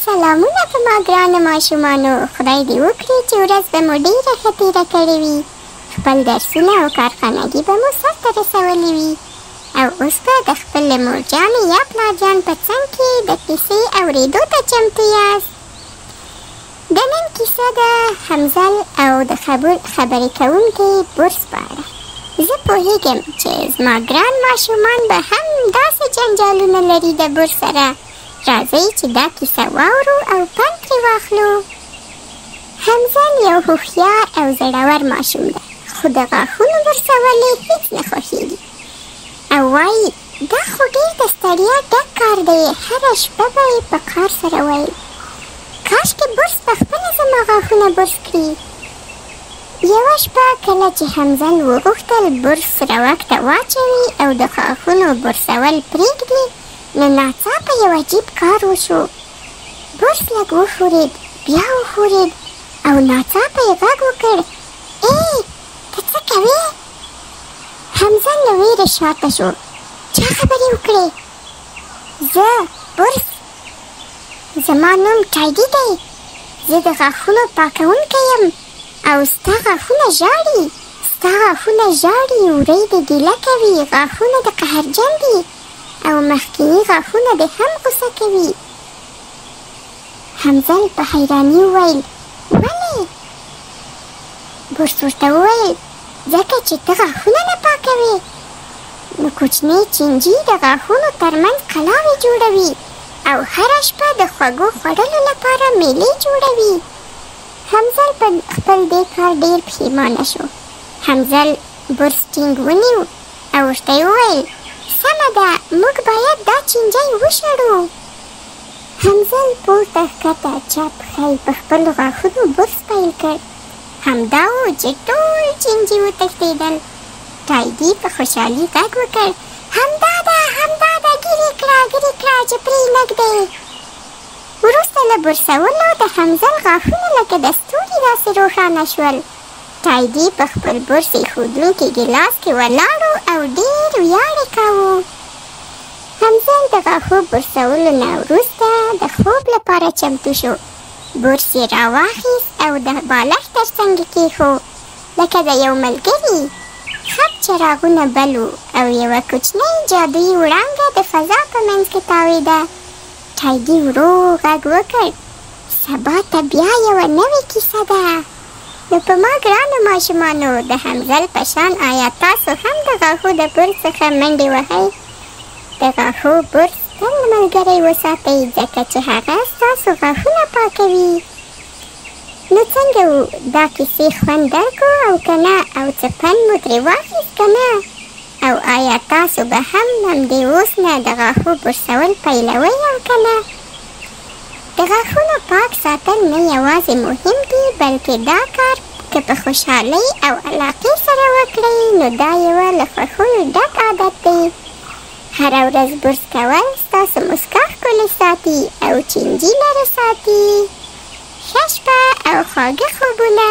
سلامونه په ما ګرانو ماشومانو. خدای دې وکړي چې ورځ به مو ډېره ښه تېره کړې وي. خپل درسونه او کارخانګي به مو سرته رسولي وي او اوس به د خپلې مورجانې یا پلارجان په څنګ کې د کیسې اورېدو ته چمتو یاست. د نن کیسه د همزل او د خبرې کوونکي برس په اړه. زه پوهېږم چې زما ګران ماشومان به هم داسې جنجالونه لري د برس سره. راځئ چې دا کیسه واورو او پند ترې واخلو. همزل یو هوښیار او زړور ماشوم ده، خو د غاښونو برسول یې هېڅ نه خوښېږي او وایي دا خو ډېر د ستړیا ډک کار دی. هره شپه به یې په قهر سره ویل کاشکې برس پخپله زما غاښونه برس کړي. یوه شپه کله چې همزل وغوښتل برس روک ته واچوي او د غاښونو برسول پرېږدي، نو ناڅاپه یو عجیب کار وشو. برس لږ وښورېد، بیا وښورېد او ناڅاپه یې غږ وکړ، ای ته څه کوې؟ همزل له ویرې شاته شو. چا خبرې وکړې؟ زه برس، زما نوم ټایډي دی، زه د غاښونو پاکوونکی یم او ستا غاښونه ژاړي، ستا غاښونه ژاړي، وری دې ګیله کوي، غاښونه د قهرجن دي او مخکیني غاښونه دې هم غوسه کوي. همزل په حیراني وویل ولې؟ برس ورته وویل ځکه چې ته غاښونه نه پاکوې. نو کوچنی چینجي د غاښونو ترمنځ قلاوې جوړوي او هره شپه د خوږو خوړلو لپاره میلې جوړوي. همزل په خپل دې کار ډېر پښیمانه شو. همزل برس ټینګ ونیو او ورته یې وویل سمه ده، موږ باید دا چینجی وشړو. همزل پورته ښکته چپ ښی په خپلو غاښونو برس پیل کړ. همدا و چې ټول چینجي وتښتېدل. ټایډي په خوشحالي غږ وکړ همدا ده، همدا ده، ګیرې کړه چې پرې نږدې. وروسته له برسولو د همزل غاښونه لکه د ستوري داسې روښانه شول. ټایډي په خپل برس ایښودونکي ګیلاس کې ولاړو او ډېر ویاړ یې کاوه. همزل د غاښو برسولو نه وروسته د خوب لپاره چمتو شو. برس یې راواخیست او د بالښت تر څنګ یې کېښود لکه د یو ملګري. خپ چراغونه بل وو او یوه کوچنۍ جادویي وړانګه د فضا په منځ کې تاوېده. ټایډي ورو غږ وکړ سبا ته بیا یوه نوې کیسه ده. نو په ما ګرانو ماشومانو د همزل په شان آیا تاسو هم د غاښو د برس څخه منډې وهئ؟ د غاښو برس تل ملګری وساتئ ځکه چې هغه ستاسو غاښونه پاکوي. نو څنګه و دا کیسې خوند درکړو او که نه، او څه پند مو ترې واخیست که نه؟ او آیا تاسو به هم همدې اوس نه د غاښو برسول پیلوئ او که نه؟ د غاښونو پاک ساتل نه یوازې مهم دي بلکې دا کار که په خوشحالۍ او علاقې سره وکړئ نو دا یوه له خوښیو ډک عادت دی. هره ورځ برس کول ستاسو مسکا ښکلې ساتي او چینجي لرې ساتي. ښه شپه او خواږه خوبونه.